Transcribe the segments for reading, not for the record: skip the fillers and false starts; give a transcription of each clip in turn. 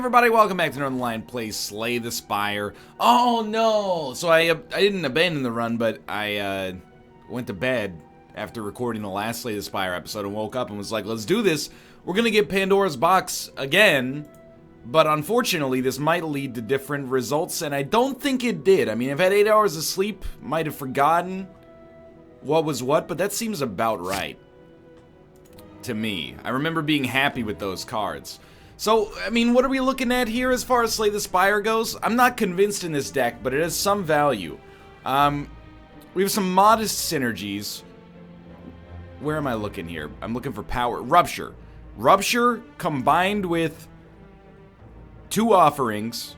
everybody, welcome back to Northernlion plays Slay the Spire. Oh no! So I didn't abandon the run, but I went to bed after recording the last Slay the Spire episode and woke up and was like, let's do this. We're gonna get Pandora's box again, but unfortunately this might lead to different results, and I don't think it did. I mean, I've had 8 hours of sleep, might have forgotten what was what, but that seems about right to me. I remember being happy with those cards. So, I mean, what are we looking at here as far as Slay the Spire goes? I'm not convinced in this deck, but it has some value. We have some modest synergies. Where am I looking here? I'm looking for power. Rupture. Rupture combined with 2 offerings,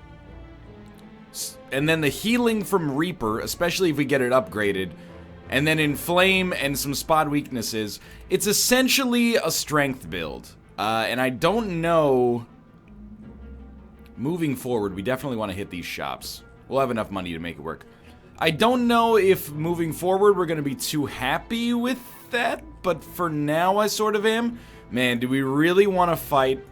and then the healing from Reaper, especially if we get it upgraded, and then Inflame and some spot weaknesses. It's essentially a strength build. And I don't know, moving forward, we definitely want to hit these shops. We'll have enough money to make it work. I don't know if moving forward we're going to be too happy with that, but for now I sort of am. Man, do we really want to fight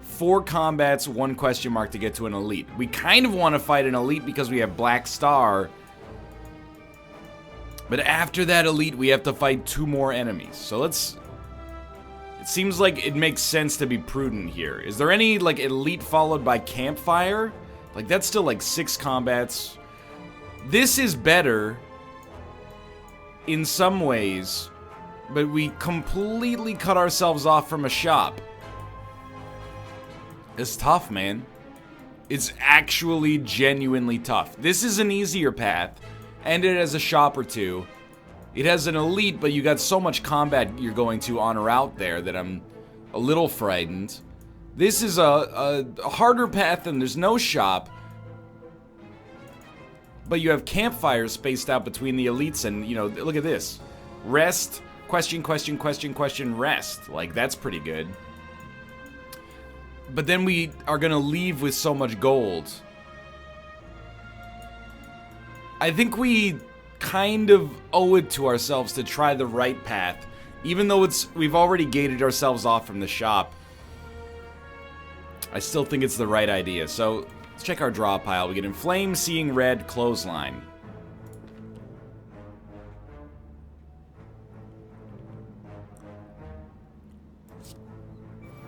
4 combats, 1 question mark to get to an elite? We kind of want to fight an elite because we have Black Star, but after that elite we have to fight 2 more enemies. So let's... It seems like it makes sense to be prudent here. Is there any, like, elite followed by campfire? Like, that's still, like, 6 combats. This is better in some ways, but we completely cut ourselves off from a shop. It's tough, man. It's actually genuinely tough. This is an easier path, and it has a shop or 2. It has an elite, but you got so much combat you're going to on or out there that I'm a little frightened. This is a harder path, and there's no shop. But you have campfires spaced out between the elites, and, you know, look at this. Rest, question, question, question, question, rest. Like, that's pretty good. But then we are going to leave with so much gold. I think we kind of owe it to ourselves to try the right path, even though we've already gated ourselves off from the shop. I still think it's the right idea. So let's check our draw pile. We get Inflame, Seeing Red, Clothesline.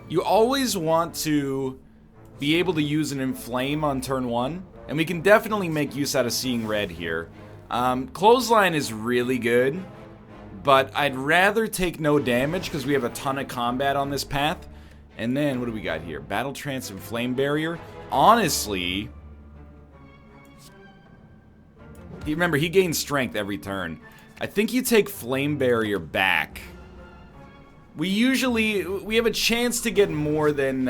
You always want to be able to use an Inflame on turn 1, and we can definitely make use out of Seeing Red here. Clothesline is really good, but I'd rather take no damage because we have a ton of combat on this path. And then, what do we got here? Battle Trance and Flame Barrier. Honestly, remember, he gains strength every turn. I think you take Flame Barrier back. We have a chance to get more than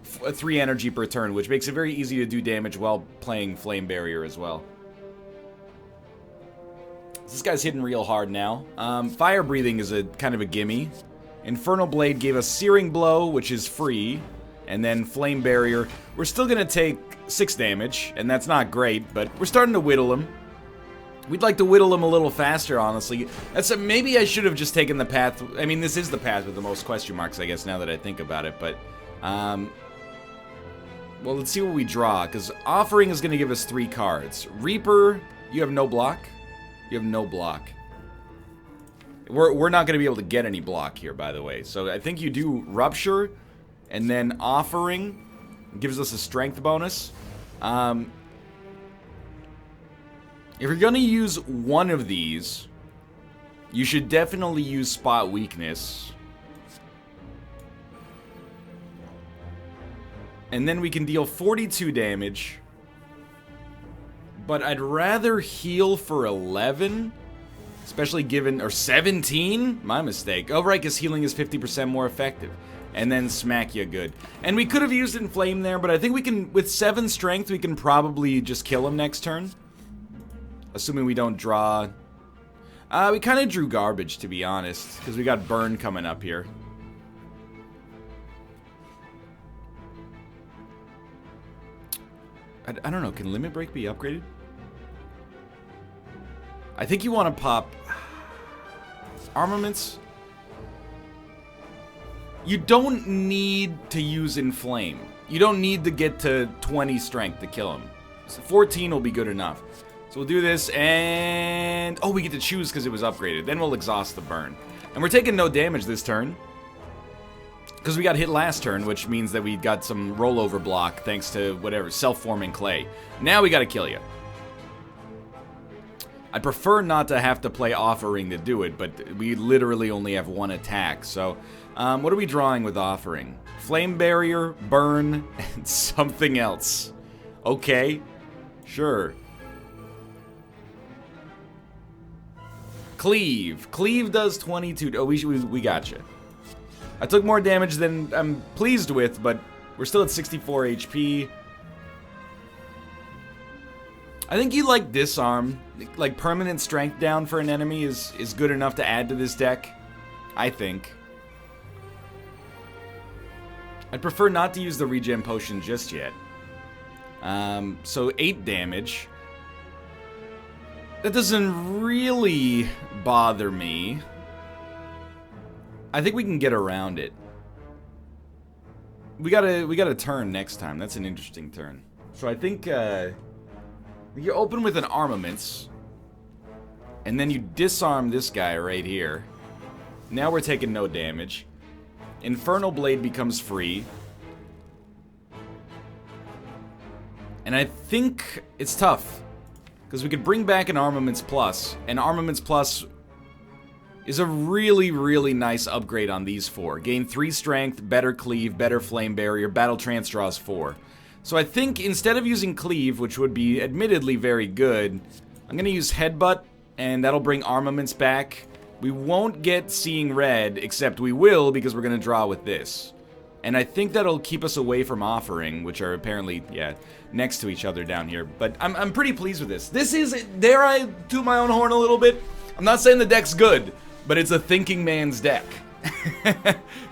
3 energy per turn, which makes it very easy to do damage while playing Flame Barrier as well. This guy's hitting real hard now. Fire Breathing is a kind of a gimme. Infernal Blade gave us Searing Blow, which is free. And then Flame Barrier. We're still going to take 6 damage, and that's not great, but we're starting to whittle him. We'd like to whittle him a little faster, honestly. Maybe I should have just taken the path. I mean, this is the path with the most question marks, I guess, now that I think about it. But, well, let's see what we draw, because Offering is going to give us 3 cards. Reaper, you have no block. You have no block. We're not going to be able to get any block here, by the way. So I think you do Rupture, and then Offering gives us a strength bonus. If you're going to use one of these, you should definitely use Spot Weakness. And then we can deal 42 damage. But I'd rather heal for 11, especially given, or 17? My mistake. Oh, right, because healing is 50% more effective. And then smack you good. And we could have used Inflame there, but I think we can, with 7 strength, we can probably just kill him next turn. Assuming we don't draw. We kind of drew garbage, to be honest, because we got Burn coming up here. I don't know, can Limit Break be upgraded? I think you want to pop Armaments. You don't need to use Inflame. You don't need to get to 20 strength to kill him. So 14 will be good enough. So we'll do this, and... oh, we get to choose because it was upgraded. Then we'll exhaust the burn. And we're taking no damage this turn. Because we got hit last turn, which means that we got some rollover block thanks to whatever, self-forming clay. Now we gotta kill you. I prefer not to have to play Offering to do it, but we literally only have one attack. So, what are we drawing with Offering? Flame Barrier, Burn, and something else. Okay, sure. Cleave. Cleave does 22. Oh, we gotcha. I took more damage than I'm pleased with, but we're still at 64 HP. I think you like Disarm. Like, permanent strength down for an enemy is good enough to add to this deck. I think. I'd prefer not to use the regen potion just yet. So 8 damage. That doesn't really bother me. I think we can get around it. We gotta turn next time. That's an interesting turn. So I think you open with an armaments, and then you disarm this guy right here. Now we're taking no damage. Infernal Blade becomes free. And I think it's tough, because we could bring back an Armaments Plus, and Armaments Plus is a really, really nice upgrade on these 4. Gain 3 strength, better cleave, better flame barrier, battle trance draws 4. So I think instead of using cleave, which would be admittedly very good, I'm going to use headbutt, and that'll bring armaments back. We won't get seeing red, except we will because we're going to draw with this. And I think that'll keep us away from Offering, which are apparently, yeah, next to each other down here. But I'm pretty pleased with this. This is, dare I toot my own horn a little bit? I'm not saying the deck's good, but it's a thinking man's deck.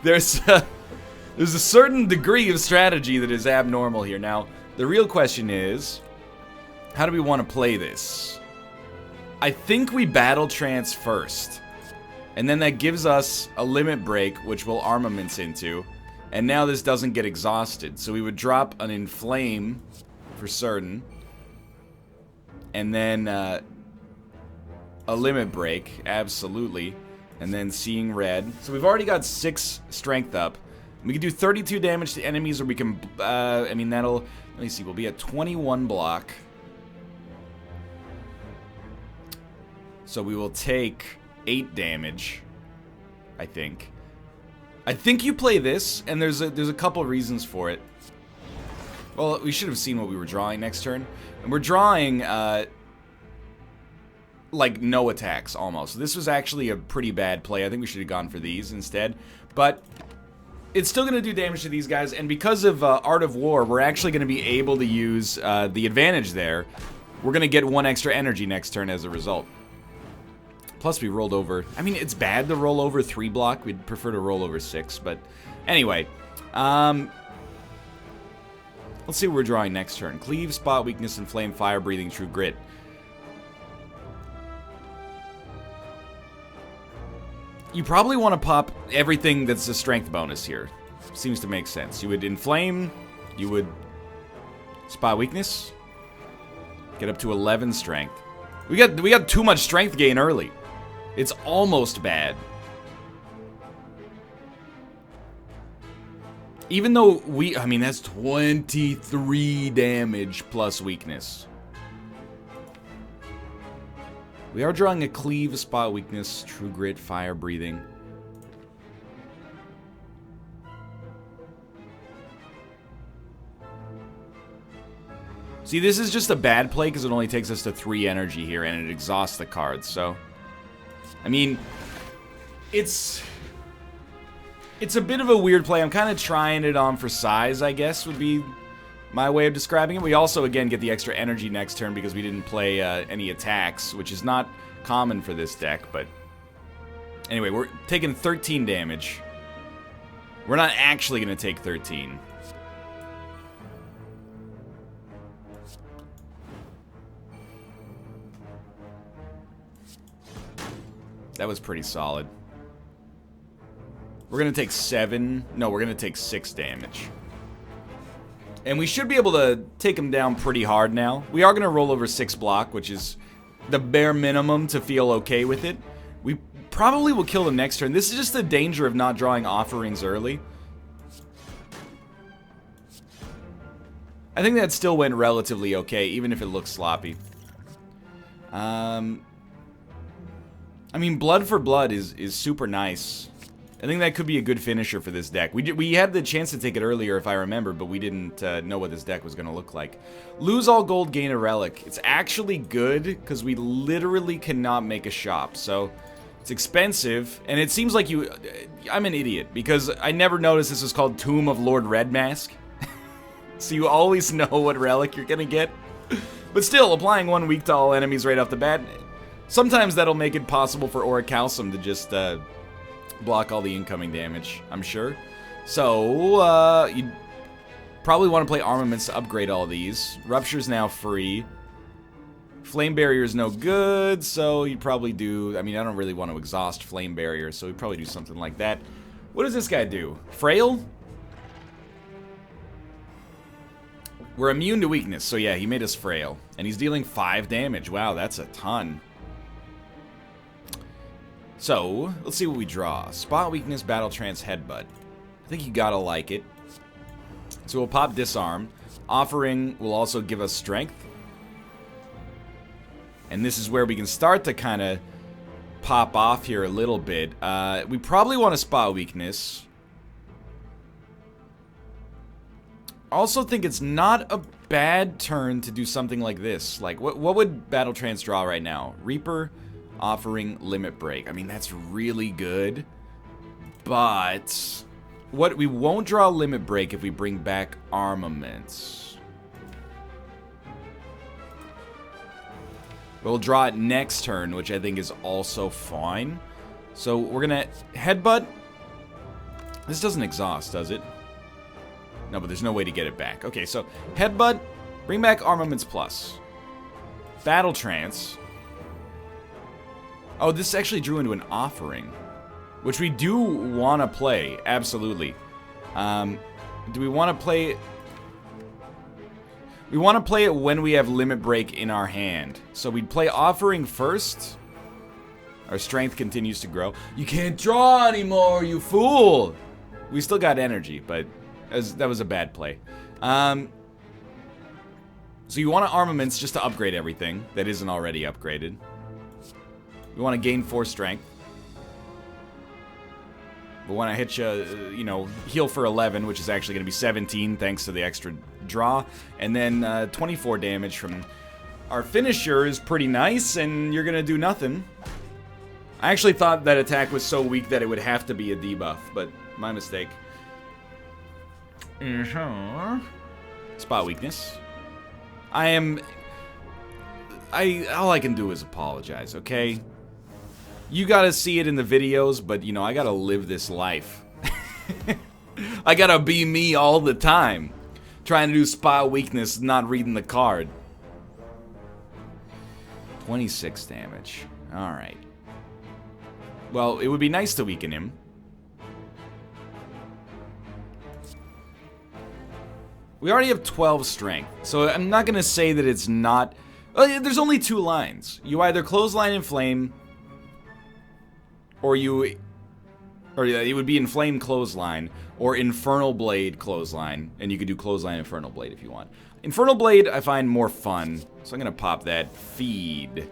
There's a certain degree of strategy that is abnormal here. Now, the real question is, how do we want to play this? I think we battle trance first. And then that gives us a limit break, which we'll armaments into. And now this doesn't get exhausted. So we would drop an Inflame for certain. And then a limit break, absolutely. And then seeing red. So we've already got 6 strength up. We can do 32 damage to enemies, or we can, I mean, that'll, let me see, we'll be at 21 block. So we will take 8 damage, I think. I think you play this, and there's a couple reasons for it. Well, we should have seen what we were drawing next turn. And we're drawing, like, no attacks, almost. This was actually a pretty bad play. I think we should have gone for these instead. But it's still going to do damage to these guys, and because of Art of War, we're actually going to be able to use the advantage there. We're going to get 1 extra energy next turn as a result. Plus, we rolled over. I mean, it's bad to roll over 3 block. We'd prefer to roll over 6, but anyway. Let's see what we're drawing next turn. Cleave, Spot, Weakness, Inflame, Fire, Breathing, True Grit. You probably want to pop everything that's a strength bonus here. Seems to make sense. You would Inflame, you would Spot Weakness, get up to 11 strength. We got too much strength gain early. It's almost bad. Even though I mean, that's 23 damage plus weakness. We are drawing a Cleave, Spot Weakness, True Grit, Fire, Breathing. See, this is just a bad play because it only takes us to 3 energy here, and it exhausts the cards, so... I mean, it's a bit of a weird play. I'm kind of trying it on for size, I guess, would be my way of describing it. We also, again, get the extra energy next turn because we didn't play any attacks, which is not common for this deck, but... Anyway, we're taking 13 damage. We're not actually going to take 13. That was pretty solid. We're going to take 7. No, we're going to take 6 damage. And we should be able to take him down pretty hard now. We are going to roll over 6 block, which is the bare minimum to feel okay with it. We probably will kill him next turn. This is just the danger of not drawing offerings early. I think that still went relatively okay, even if it looks sloppy. I mean, Blood for Blood is super nice. I think that could be a good finisher for this deck. We had the chance to take it earlier, if I remember, but we didn't know what this deck was going to look like. Lose all gold, gain a relic. It's actually good, because we literally cannot make a shop, so it's expensive, and it seems like you... I'm an idiot, because I never noticed this was called Tomb of Lord Red Mask. So you always know what relic you're going to get. But still, applying 1 weak to all enemies right off the bat, sometimes that'll make it possible for Orichalcum to just... block all the incoming damage, I'm sure. So, you probably want to play Armaments to upgrade all these. Rupture's now free. Flame Barrier's no good, so you'd probably do... I mean, I don't really want to exhaust Flame Barrier, so we'd probably do something like that. What does this guy do? Frail? We're immune to weakness, so yeah, he made us frail. And he's dealing 5 damage. Wow, that's a ton. So, let's see what we draw. Spot Weakness, Battle Trance, Headbutt. I think you gotta like it. So we'll pop Disarm. Offering will also give us Strength. And this is where we can start to kind of pop off here a little bit. We probably want to Spot Weakness. Also think it's not a bad turn to do something like this. Like, what would Battle Trance draw right now? Reaper... Offering, Limit Break. I mean, that's really good. But we won't draw Limit Break if we bring back Armaments. We'll draw it next turn, which I think is also fine. So we're gonna Headbutt. This doesn't exhaust, does it? No, but there's no way to get it back. Okay, so Headbutt, bring back Armaments Plus. Battle Trance. Oh, this actually drew into an Offering, which we do want to play, absolutely. Do we want to play... We want to play it when we have Limit Break in our hand. So we'd play Offering first. Our strength continues to grow. You can't draw anymore, you fool! We still got energy, but that was a bad play. So you want to Armaments just to upgrade everything that isn't already upgraded. We want to gain 4 strength. But when I hit you, know, heal for 11, which is actually going to be 17 thanks to the extra draw. And then 24 damage from our finisher is pretty nice, and you're going to do nothing. I actually thought that attack was so weak that it would have to be a debuff, but my mistake. Spot Weakness. All I can do is apologize, okay? You gotta see it in the videos, but, you know, I gotta live this life. I gotta be me all the time. Trying to do Spot Weakness, not reading the card. 26 damage. Alright. Well, it would be nice to weaken him. We already have 12 strength, so I'm not gonna say that it's not... there's only 2 lines. You either Clothesline and Flame... Or it would be Inflame Clothesline, or Infernal Blade Clothesline, and you could do Clothesline Infernal Blade if you want. Infernal Blade I find more fun, so I'm gonna pop that. Feed.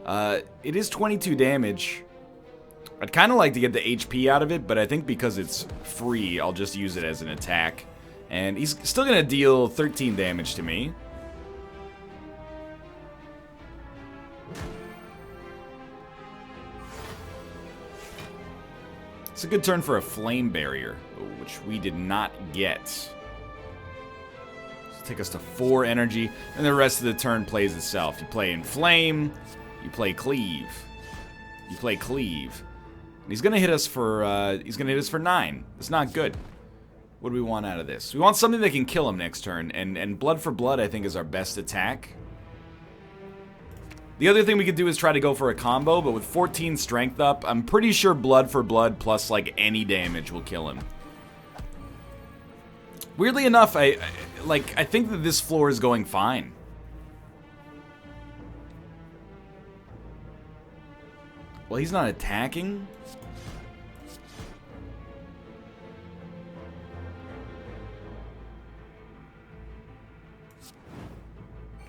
It is 22 damage. I'd kind of like to get the HP out of it, but I think because it's free, I'll just use it as an attack. And he's still gonna deal 13 damage to me. It's a good turn for a Flame Barrier, which we did not get. This will take us to 4 energy, and the rest of the turn plays itself. You play Inflame, you play Cleave, you play Cleave. And he's gonna hit us for 9. It's not good. What do we want out of this? We want something that can kill him next turn, and Blood for Blood I think is our best attack. The other thing we could do is try to go for a combo, but with 14 strength up, I'm pretty sure blood for blood plus, like, any damage will kill him. Weirdly enough, I think that this floor is going fine. Well, he's not attacking.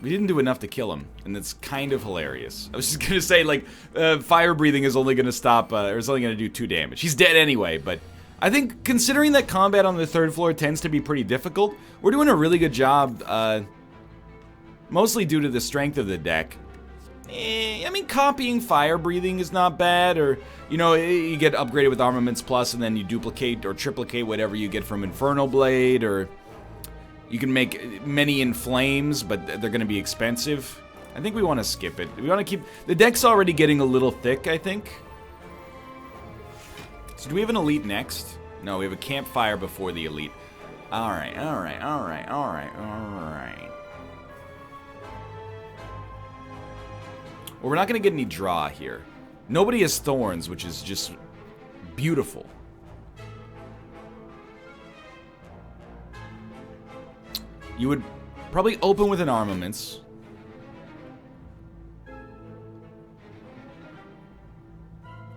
We didn't do enough to kill him, and it's kind of hilarious. I was just gonna say, like, fire breathing is only gonna stop, or is only gonna do 2 damage. He's dead anyway, but I think considering that combat on the 3rd floor tends to be pretty difficult, we're doing a really good job, mostly due to the strength of the deck. I mean, copying fire breathing is not bad, or, you know, you get upgraded with Armaments Plus, and then you duplicate or triplicate whatever you get from Infernal Blade, or you can make many in Flames, but they're going to be expensive. I think we want to skip it. We want to keep... The deck's already getting a little thick, I think. So do we have an Elite next? No, we have a Campfire before the Elite. Alright, alright, alright, alright, alright. Well, we're not going to get any draw here. Nobody has Thorns, which is just beautiful. You would probably open with an Armaments.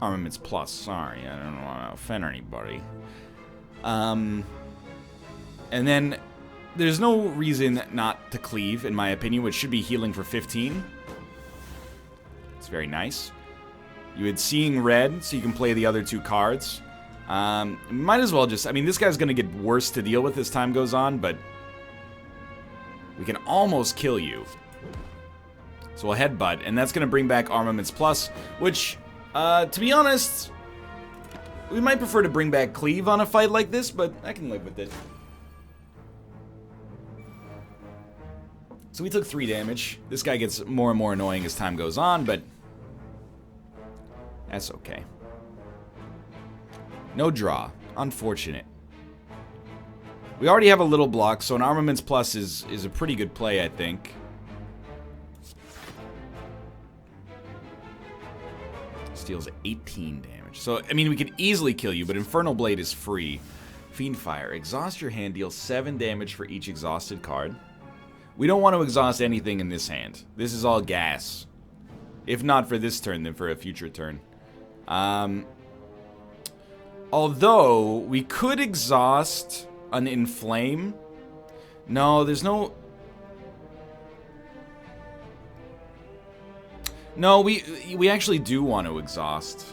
Armaments Plus, sorry, I don't want to offend anybody. And then there's no reason not to cleave, in my opinion, which should be healing for 15. It's very nice. You had Seeing Red, so you can play the other 2 cards. Might as well just... I mean, this guy's going to get worse to deal with as time goes on, but we can almost kill you. So we'll Headbutt, and that's going to bring back Armaments Plus, which, to be honest, we might prefer to bring back Cleave on a fight like this, but I can live with it. So we took 3 damage. This guy gets more and more annoying as time goes on, but that's okay. No draw. Unfortunate. We already have a little block, so an Armaments Plus is a pretty good play, I think. Steals 18 damage. So, I mean, we could easily kill you, but Infernal Blade is free. Fiendfire. Exhaust your hand. Deal 7 damage for each exhausted card. We don't want to exhaust anything in this hand. This is all gas. If not for this turn, then for a future turn. Although, we could exhaust an Inflame. No, there's no... No, we actually do want to exhaust.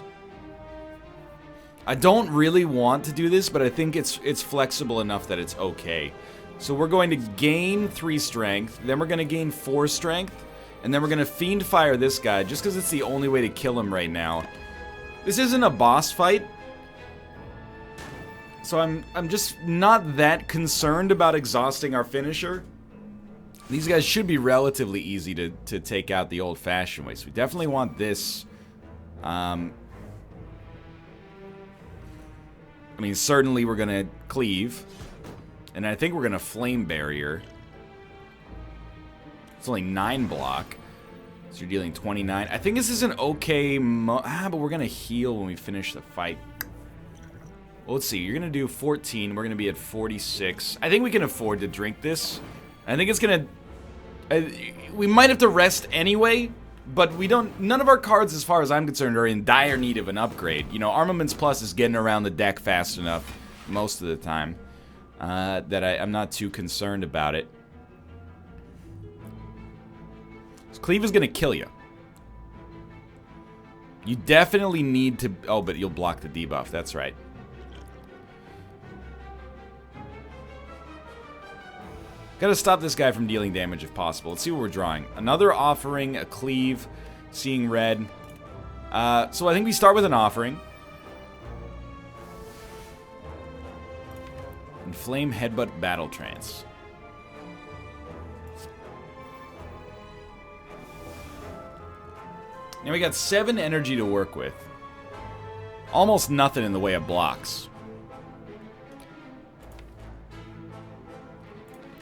I don't really want to do this, but I think it's flexible enough that it's okay. So we're going to gain 3 strength, then we're going to gain 4 strength, and then we're going to Fiendfire this guy, just because it's the only way to kill him right now. This isn't a boss fight, so I'm just not that concerned about exhausting our finisher. These guys should be relatively easy to take out the old-fashioned way, so we definitely want this. I mean, certainly we're going to Cleave. And I think we're going to Flame Barrier. It's only 9 block. So you're dealing 29. I think this is an okay... but we're going to heal when we finish the fight. Well, let's see. You're going to do 14. We're going to be at 46. I think we can afford to drink this. I think it's going to... we might have to rest anyway. But we don't... None of our cards, as far as I'm concerned, are in dire need of an upgrade. You know, Armaments Plus is getting around the deck fast enough most of the time. That I'm not too concerned about it. So Cleave is going to kill you. You definitely need to... Oh, but you'll block the debuff. That's right. Gotta stop this guy from dealing damage if possible. Let's see what we're drawing. Another Offering, a Cleave, Seeing Red. So I think we start with an Offering. Flame Headbutt Battle Trance. Now we got 7 energy to work with. Almost nothing in the way of blocks.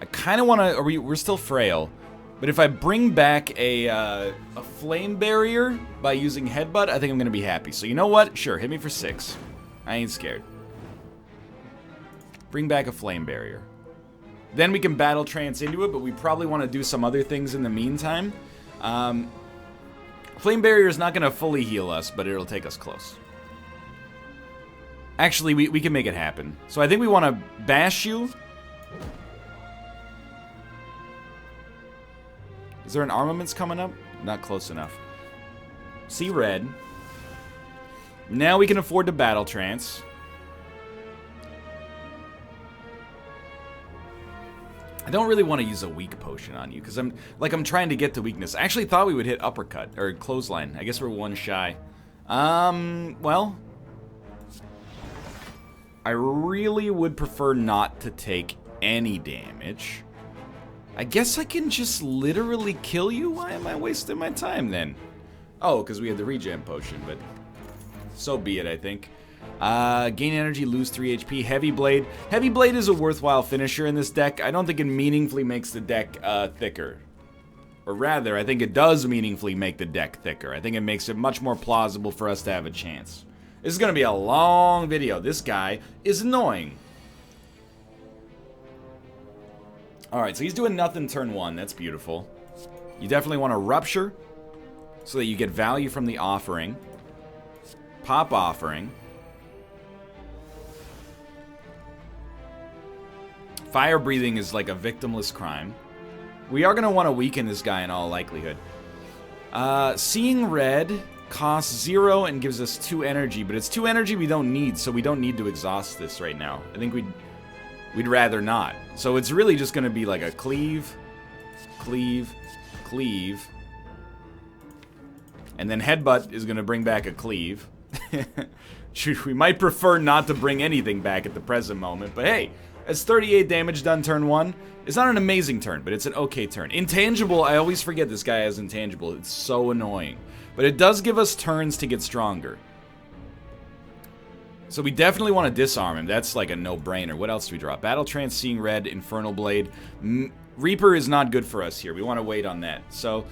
I kind of want to... we're still frail. But if I bring back a flame barrier by using headbutt, I think I'm gonna be happy. So you know what? Sure, hit me for 6. I ain't scared. Bring back a flame barrier. Then we can battle trance into it, but we probably want to do some other things in the meantime. Flame barrier is not gonna fully heal us, but it'll take us close. Actually, we can make it happen. So I think we want to bash you. Is there an armaments coming up? Not close enough. See red. Now we can afford to battle trance. I don't really want to use a weak potion on you because I'm trying to get to weakness. I actually thought we would hit uppercut or clothesline. I guess we're 1 shy. Well, I really would prefer not to take any damage. I guess I can just literally kill you? Why am I wasting my time then? Oh, because we had the regen potion, but so be it, I think. Gain energy, lose 3 HP. Heavy Blade. Heavy Blade is a worthwhile finisher in this deck. I don't think it meaningfully makes the deck thicker. Or rather, I think it does meaningfully make the deck thicker. I think it makes it much more plausible for us to have a chance. This is going to be a long video. This guy is annoying. Alright, so he's doing nothing turn 1. That's beautiful. You definitely want to Rupture so that you get value from the offering. Pop Offering. Fire Breathing is like a victimless crime. We are going to want to weaken this guy in all likelihood. Seeing Red costs 0 and gives us 2 energy, but it's 2 energy we don't need, so we don't need to exhaust this right now. I think we'd rather not. So it's really just going to be like a cleave, cleave, cleave. And then Headbutt is going to bring back a cleave. We might prefer not to bring anything back at the present moment, but hey, it's 38 damage done turn 1. It's not an amazing turn, but it's an okay turn. Intangible, I always forget this guy has intangible. It's so annoying. But it does give us turns to get stronger. So we definitely want to disarm him. That's like a no-brainer. What else do we draw? Battle Trance, Seeing Red, Infernal Blade. Reaper is not good for us here. We want to wait on that. So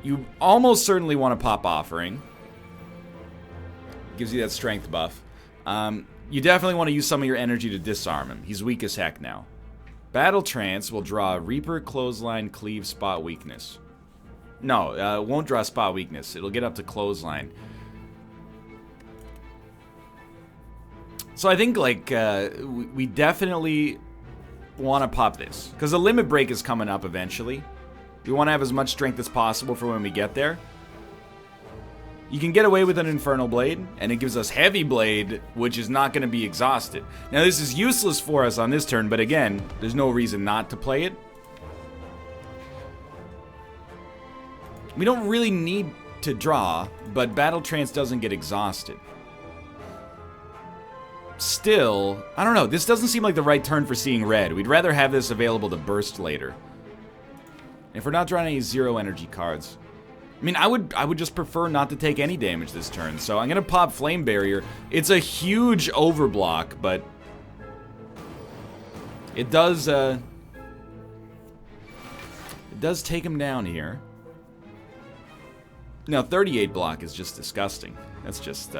you almost certainly want to pop Offering. Gives you that strength buff. You definitely want to use some of your energy to disarm him. He's weak as heck now. Battle Trance will draw Reaper, Clothesline, Cleave, Spot Weakness. No, it won't draw Spot Weakness. It'll get up to Clothesline. So I think, like, we definitely want to pop this. Because the Limit Break is coming up eventually. We want to have as much strength as possible for when we get there. You can get away with an Infernal Blade, and it gives us Heavy Blade, which is not going to be exhausted. Now, this is useless for us on this turn, but again, there's no reason not to play it. We don't really need to draw, but Battle Trance doesn't get exhausted. Still, I don't know, this doesn't seem like the right turn for Seeing Red. We'd rather have this available to burst later. If we're not drawing any 0 energy cards. I mean, I would just prefer not to take any damage this turn, so I'm gonna pop Flame Barrier. It's a huge overblock, but it does take him down here. Now, 38 block is just disgusting. That's just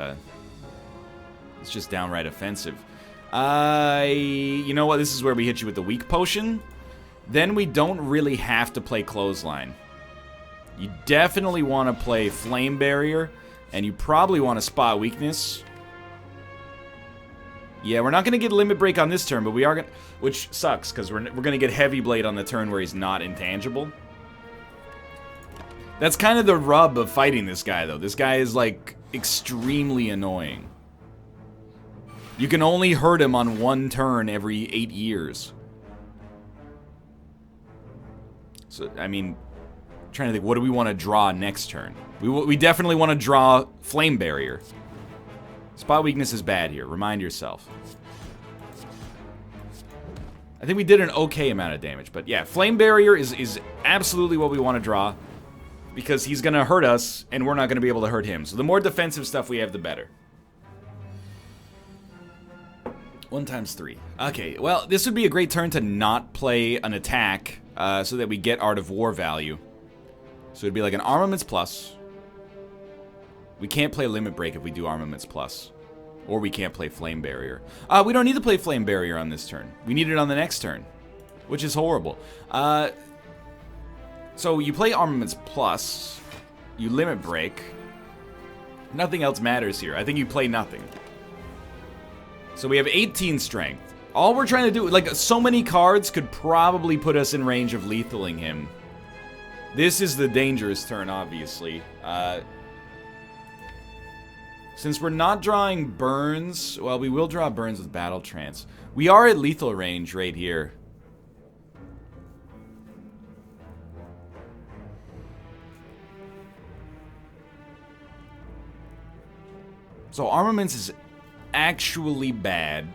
it's just downright offensive. You know what? This is where we hit you with the weak potion. Then we don't really have to play Clothesline. You definitely want to play Flame Barrier, and you probably want to Spot Weakness. Yeah, we're not going to get Limit Break on this turn, but we are going to... Which sucks, because we're going to get Heavy Blade on the turn where he's not intangible. That's kind of the rub of fighting this guy, though. This guy is, like, extremely annoying. You can only hurt him on 1 turn every 8 years. So, I mean... trying to think, what do we want to draw next turn? We definitely want to draw Flame Barrier. Spot Weakness is bad here. Remind yourself. I think we did an okay amount of damage, but yeah, Flame Barrier is absolutely what we want to draw because he's going to hurt us and we're not going to be able to hurt him. So the more defensive stuff we have, the better. 1 times 3. Okay, well, this would be a great turn to not play an attack so that we get Art of War value. So it'd be like an Armaments Plus. We can't play Limit Break if we do Armaments Plus. Or we can't play Flame Barrier. We don't need to play Flame Barrier on this turn. We need it on the next turn, which is horrible. So you play Armaments Plus, you Limit Break. Nothing else matters here. I think you play nothing. So we have 18 Strength. All we're trying to do, like, so many cards could probably put us in range of lethaling him. This is the dangerous turn, obviously. Since we're not drawing burns, well, we will draw burns with Battle Trance. We are at lethal range right here. So Armaments is actually bad.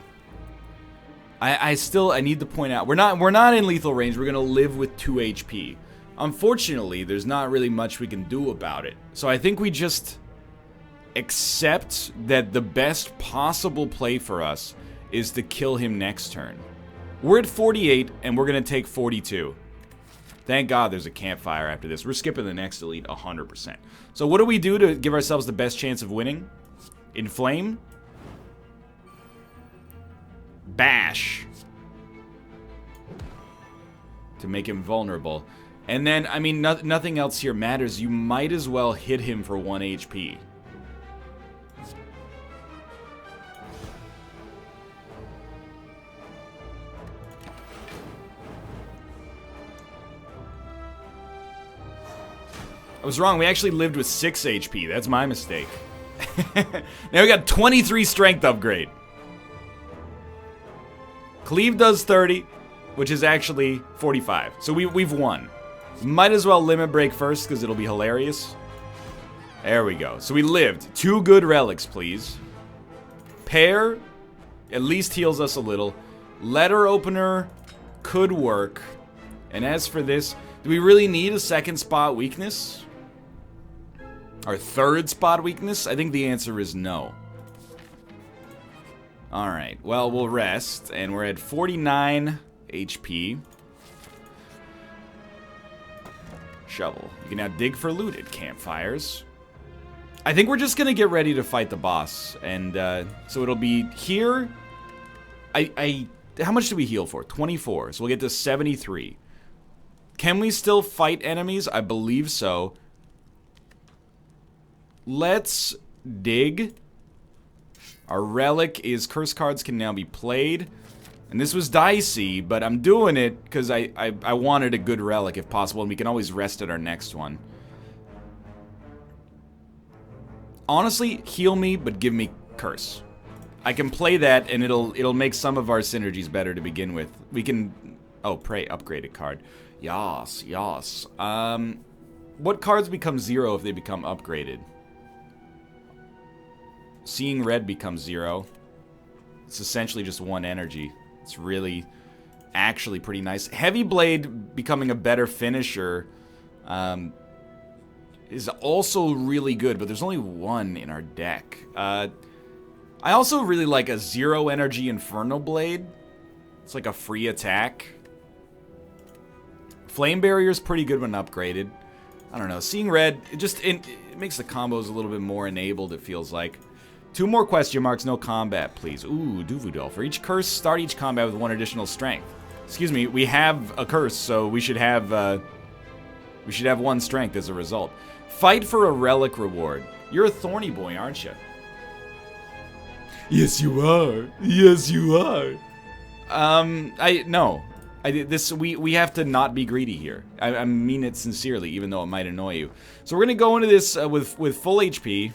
I need to point out, we're not in lethal range. We're gonna live with 2 HP. Unfortunately, there's not really much we can do about it. So I think we just accept that the best possible play for us is to kill him next turn. We're at 48, and we're gonna take 42. Thank God there's a campfire after this. We're skipping the next elite 100%. So what do we do to give ourselves the best chance of winning? Inflame? Bash. To make him vulnerable. And then, I mean, nothing else here matters. You might as well hit him for 1 HP. I was wrong. We actually lived with 6 HP. That's my mistake. Now we got 23 strength upgrade. Cleave does 30, which is actually 45. So we've won. Might as well limit break first because it'll be hilarious. There we go. So we lived. 2 good relics, please. Pair at least heals us a little. Letter opener could work. And as for this, do we really need a second spot weakness? Our third spot weakness? I think the answer is no. Alright, well, we'll rest, and we're at 49 HP. Shovel. You can now dig for looted campfires. I think we're just gonna get ready to fight the boss, and so it'll be here. How much do we heal for? 24, so we'll get to 73. Can we still fight enemies? I believe so. Let's dig. Our relic is curse cards can now be played. And this was dicey, but I'm doing it because I wanted a good relic if possible, and we can always rest at our next one. Honestly, heal me, but give me curse. I can play that, and it'll make some of our synergies better to begin with. We can... Oh, pray, upgraded card. Yas, yas. What cards become 0 if they become upgraded? Seeing red becomes 0. It's essentially just 1 energy. It's really, actually pretty nice. Heavy Blade becoming a better finisher is also really good, but there's only 1 in our deck. I also really like a 0 energy Infernal Blade. It's like a free attack. Flame Barrier is pretty good when upgraded. I don't know. Seeing red, it makes the combos a little bit more enabled, it feels like. 2 more question marks, no combat, please. Ooh, Duvudol. For each curse, start each combat with 1 additional strength. Excuse me, we have a curse, so we should have 1 strength as a result. Fight for a relic reward. You're a thorny boy, aren't you? Yes, you are. Yes, you are. No. We have to not be greedy here. I mean it sincerely, even though it might annoy you. So we're gonna go into this with full HP.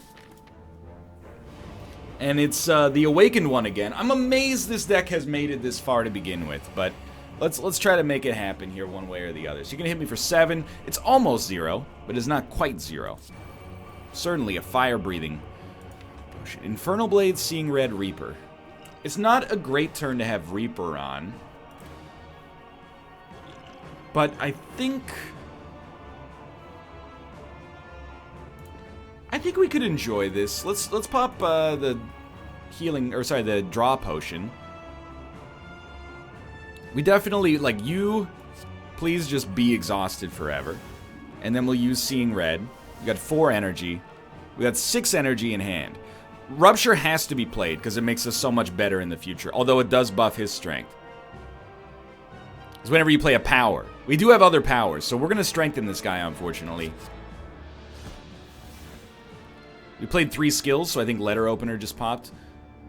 And it's the Awakened one again. I'm amazed this deck has made it this far to begin with, but let's try to make it happen here one way or the other. So you're gonna hit me for 7. It's almost 0, but it's not quite 0. Certainly a fire-breathing potion. Infernal Blade, Seeing Red, Reaper. It's not a great turn to have Reaper on, but I think we could enjoy this. Let's pop the healing, or sorry, the draw potion. We definitely, like, you Please just be exhausted forever. And then we'll use Seeing Red. We got 4 energy. We got 6 energy in hand. Rupture has to be played because it makes us so much better in the future. Although it does buff his strength. Because whenever you play a power. We do have other powers, so we're going to strengthen this guy, unfortunately. We played 3 skills, so I think Letter Opener just popped.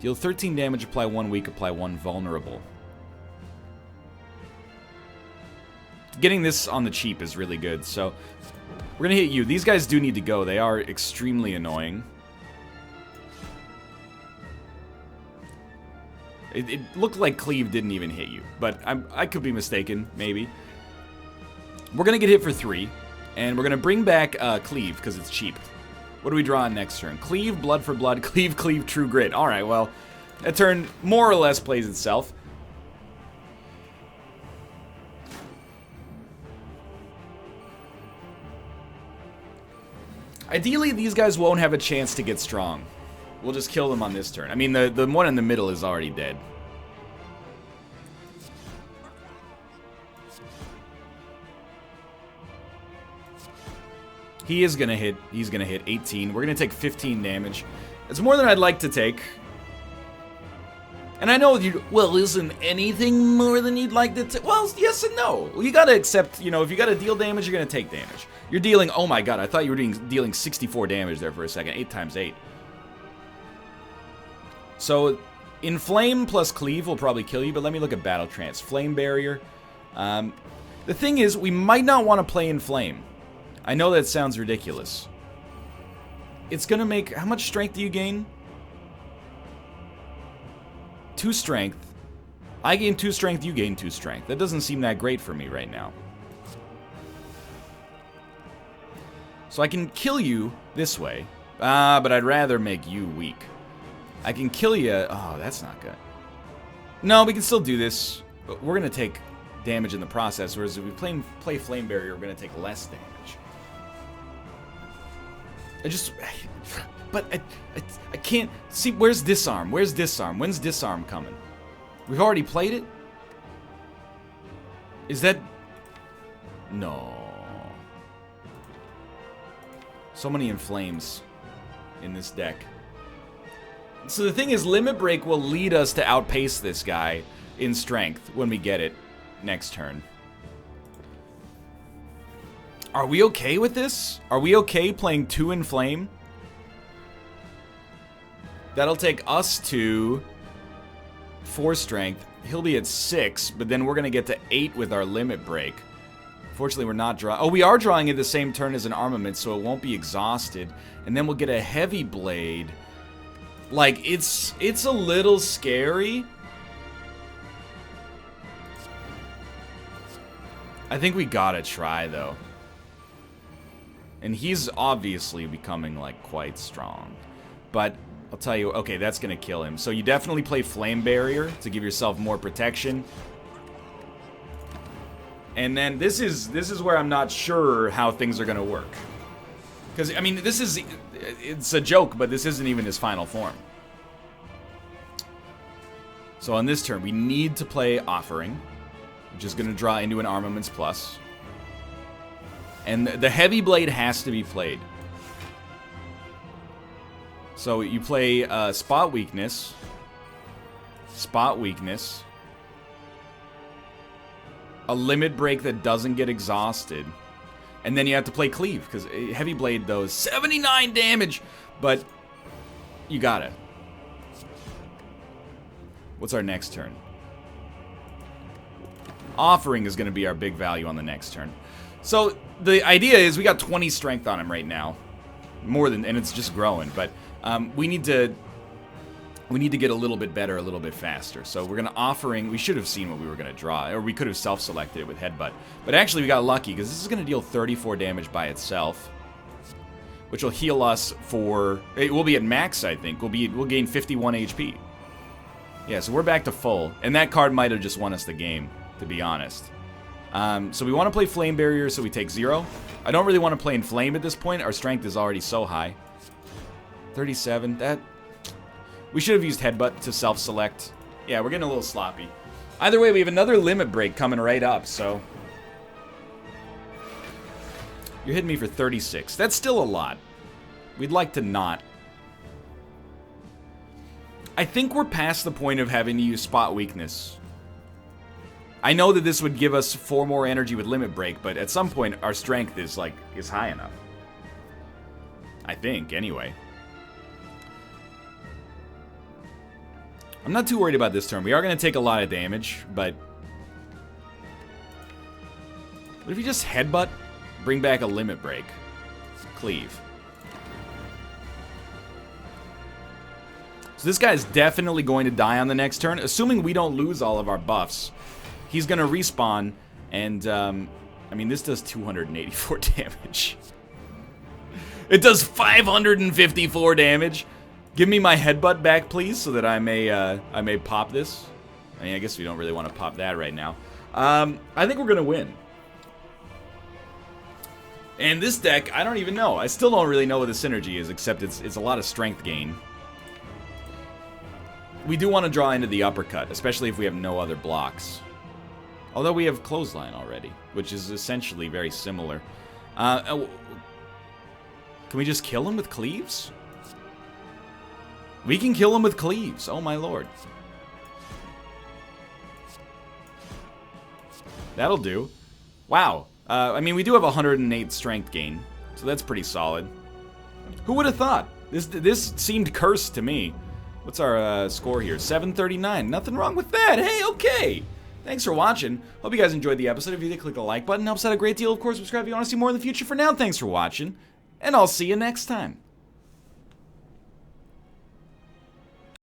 Deal 13 damage, apply 1 weak, apply 1 vulnerable. Getting this on the cheap is really good, so we're going to hit you. These guys do need to go. They are extremely annoying. It looked like Cleave didn't even hit you, but I could be mistaken, maybe. We're going to get hit for 3, and we're going to bring back Cleave, because it's cheap. What do we draw on next turn? Cleave, Blood for Blood, Cleave, Cleave, True Grit. Alright, well, that turn more or less plays itself. Ideally, these guys won't have a chance to get strong. We'll just kill them on this turn. I mean, the one in the middle is already dead. He is gonna hit. He's gonna hit 18. We're gonna take 15 damage. It's more than I'd like to take. And I know you. Well, isn't anything more than you'd like to take? Well, yes and no. You gotta accept. You know, if you gotta deal damage, you're gonna take damage. You're dealing. Oh my god! I thought you were dealing 64 damage there for a second. 8 times 8. So, Inflame plus Cleave will probably kill you. But let me look at Battle Trance. Flame Barrier. The thing is, we might not want to play Inflame. I know that sounds ridiculous. It's gonna make... How much strength do you gain? 2 strength. I gain 2 strength, you gain 2 strength. That doesn't seem that great for me right now. So I can kill you this way. But I'd rather make you weak. I can kill you... Oh, that's not good. No, we can still do this. But we're gonna take damage in the process. Whereas if we play Flame Barrier, we're gonna take less damage. I can't see. Where's Disarm? Where's Disarm? When's Disarm coming? We've already played it? Is that... No. So many Inflames in this deck. So the thing is, Limit Break will lead us to outpace this guy in strength when we get it next turn. Are we okay with this? Are we okay playing 2 Inflame? That'll take us to 4 strength. He'll be at 6, but then we're going to get to 8 with our Limit Break. Fortunately, we're not drawing... Oh, we are drawing it the same turn as an armament, so it won't be exhausted. And then we'll get a Heavy Blade. Like, it's a little scary. I think we gotta try, though. And he's obviously becoming, like, quite strong. But I'll tell you, okay, that's going to kill him. So you definitely play Flame Barrier to give yourself more protection. And then this is where I'm not sure how things are going to work. Because, I mean, it's a joke, but this isn't even his final form. So on this turn, we need to play Offering, which is going to draw into an Armaments Plus. And the Heavy Blade has to be played. So you play Spot Weakness. Spot Weakness. A Limit Break that doesn't get exhausted. And then you have to play Cleave, because Heavy Blade, though, is 79 damage. But you got it. What's our next turn? Offering is going to be our big value on the next turn. So the idea is we got 20 strength on him right now. More than, and it's just growing. But we need to get a little bit better, a little bit faster. So we're going to Offering. We should have seen what we were going to draw. Or we could have self-selected it with Headbutt. But actually we got lucky, because this is going to deal 34 damage by itself. Which will heal us for... It will be at max, I think. We'll gain 51 HP. Yeah, so we're back to full. And that card might have just won us the game, to be honest. So we want to play Flame Barrier, so we take 0. I don't really want to play Inflame at this point. Our strength is already so high. 37. That... We should have used Headbutt to self-select. Yeah, we're getting a little sloppy. Either way, we have another Limit Break coming right up, so... You're hitting me for 36. That's still a lot. We'd like to not. I think we're past the point of having to use spot weakness. I know that this would give us 4 more energy with limit break, but at some point our strength is high enough. I think, anyway. I'm not too worried about this turn. We are going to take a lot of damage, but what if you just headbutt, bring back a limit break, cleave? So this guy's definitely going to die on the next turn, assuming we don't lose all of our buffs. He's going to respawn, and, I mean, this does 284 damage. It does 554 damage. Give me my headbutt back, please, so that I may pop this. I mean, I guess we don't really want to pop that right now. I think we're going to win. And this deck, I don't even know. I still don't really know what the synergy is, except it's a lot of strength gain. We do want to draw into the uppercut, especially if we have no other blocks. Although we have clothesline already, which is essentially very similar. Can we just kill him with cleaves? We can kill him with cleaves. Oh my lord. That'll do. Wow. I mean, we do have 108 strength gain, so that's pretty solid. Who would have thought? This seemed cursed to me. What's our score here? 739. Nothing wrong with that. Hey, okay. Thanks for watching. Hope you guys enjoyed the episode. If you did, click the like button. Helps out a great deal. Of course, subscribe if you want to see more in the future. For now, thanks for watching, and I'll see you next time.